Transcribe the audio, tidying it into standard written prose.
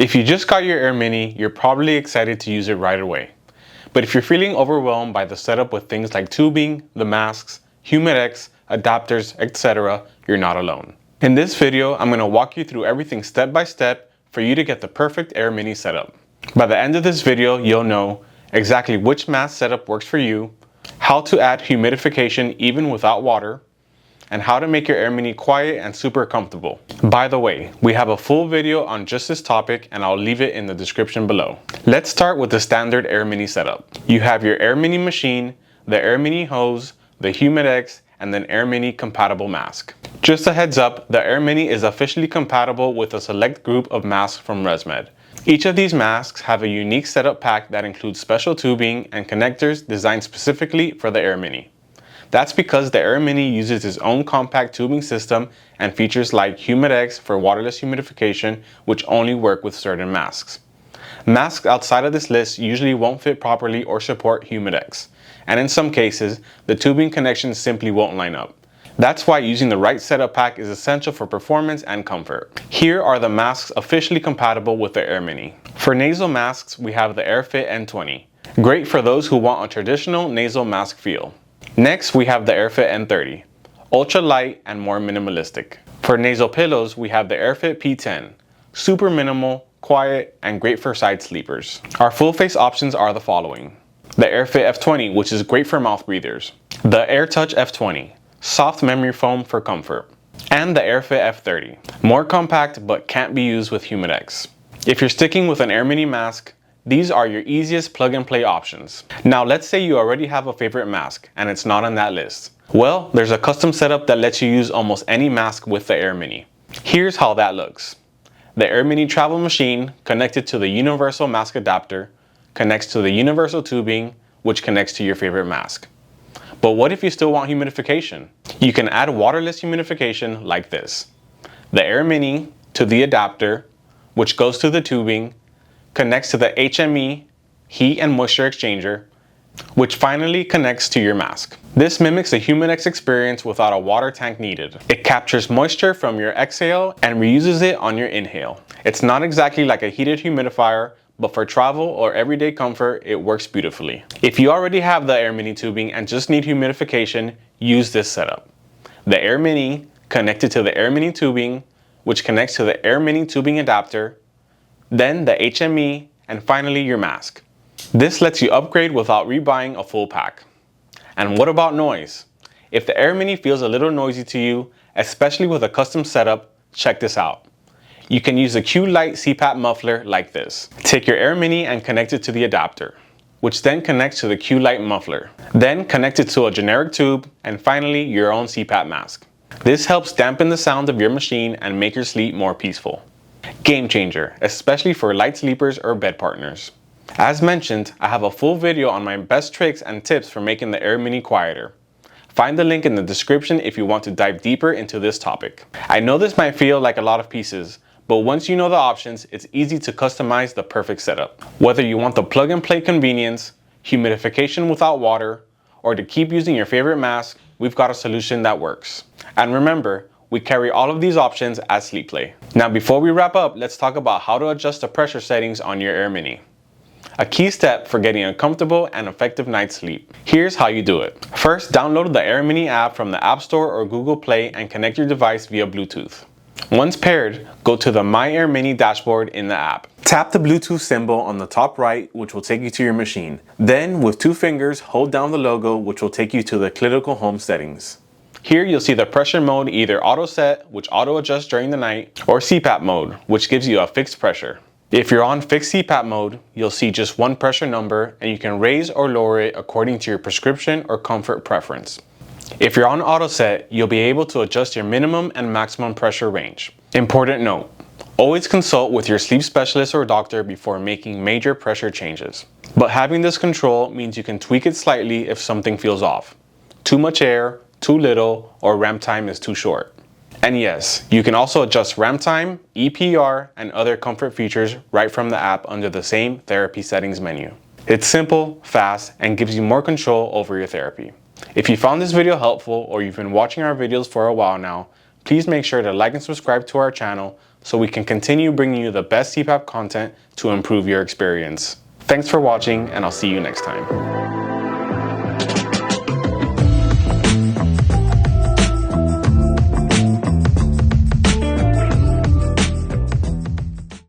If you just got your AirMini, you're probably excited to use it right away. But if you're feeling overwhelmed by the setup with things like tubing, the masks, HumidX, adapters, etc., you're not alone. In this video, I'm going to walk you through everything step by step for you to get the perfect AirMini setup. By the end of this video, you'll know exactly which mask setup works for you, how to add humidification even without water, and how to make your AirMini quiet and super comfortable. By the way, we have a full video on just this topic and I'll leave it in the description below. Let's start with the standard AirMini setup. You have your AirMini machine, the AirMini hose, the HumidX, and then AirMini-compatible mask. Just a heads up, the AirMini is officially compatible with a select group of masks from ResMed. Each of these masks have a unique setup pack that includes special tubing and connectors designed specifically for the AirMini. That's because the AirMini uses its own compact tubing system and features like HumidX for waterless humidification, which only work with certain masks. Masks outside of this list usually won't fit properly or support HumidX, and in some cases, the tubing connections simply won't line up. That's why using the right setup pack is essential for performance and comfort. Here are the masks officially compatible with the AirMini. For nasal masks, we have the AirFit N20. Great for those who want a traditional nasal mask feel. Next, we have the AirFit N30, ultra light and more minimalistic. For nasal pillows, we have the AirFit P10, super minimal, quiet, and great for side sleepers. Our full face options are the following. The AirFit F20, which is great for mouth breathers. The AirTouch F20, soft memory foam for comfort. And the AirFit F30, more compact but can't be used with HumidX. If you're sticking with an AirMini mask, these are your easiest plug-and-play options. Now let's say you already have a favorite mask and it's not on that list. Well, there's a custom setup that lets you use almost any mask with the AirMini. Here's how that looks. The AirMini travel machine connected to the universal mask adapter connects to the universal tubing, which connects to your favorite mask. But what if you still want humidification? You can add waterless humidification like this. The AirMini to the adapter, which goes to the tubing, connects to the HME, heat and moisture exchanger, which finally connects to your mask. This mimics the HumidX experience without a water tank needed. It captures moisture from your exhale and reuses it on your inhale. It's not exactly like a heated humidifier, but for travel or everyday comfort, it works beautifully. If you already have the AirMini tubing and just need humidification, use this setup. The AirMini connected to the AirMini tubing, which connects to the AirMini tubing adapter, then the HME, and finally your mask. This lets you upgrade without rebuying a full pack. And what about noise? If the AirMini feels a little noisy to you, especially with a custom setup, check this out. You can use a Q-Lite CPAP muffler like this. Take your AirMini and connect it to the adapter, which then connects to the Q-Lite muffler. Then connect it to a generic tube, and finally your own CPAP mask. This helps dampen the sound of your machine and make your sleep more peaceful. Game changer, especially for light sleepers or bed partners. As mentioned, I have a full video on my best tricks and tips for making the AirMini quieter. Find the link in the description if you want to dive deeper into this topic. I know this might feel like a lot of pieces, but once you know the options, it's easy to customize the perfect setup. Whether you want the plug-and-play convenience, humidification without water, or to keep using your favorite mask, we've got a solution that works. And remember, we carry all of these options as SleepPlay. Now before we wrap up, let's talk about how to adjust the pressure settings on your AirMini. A key step for getting a comfortable and effective night's sleep. Here's how you do it. First, download the AirMini app from the App Store or Google Play and connect your device via Bluetooth. Once paired, go to the My AirMini dashboard in the app. Tap the Bluetooth symbol on the top right, which will take you to your machine. Then, with 2 fingers, hold down the logo, which will take you to the clinical home settings. Here you'll see the pressure mode, either auto set, which auto adjusts during the night, or CPAP mode, which gives you a fixed pressure. If you're on fixed CPAP mode, you'll see just one pressure number and you can raise or lower it according to your prescription or comfort preference. If you're on auto set, you'll be able to adjust your minimum and maximum pressure range. Important note, always consult with your sleep specialist or doctor before making major pressure changes. But having this control means you can tweak it slightly if something feels off. Too much air, too little, or RAM time is too short. And yes, you can also adjust RAM time, EPR, and other comfort features right from the app under the same therapy settings menu. It's simple, fast, and gives you more control over your therapy. If you found this video helpful or you've been watching our videos for a while now, please make sure to like and subscribe to our channel so we can continue bringing you the best CPAP content to improve your experience. Thanks for watching, and I'll see you next time.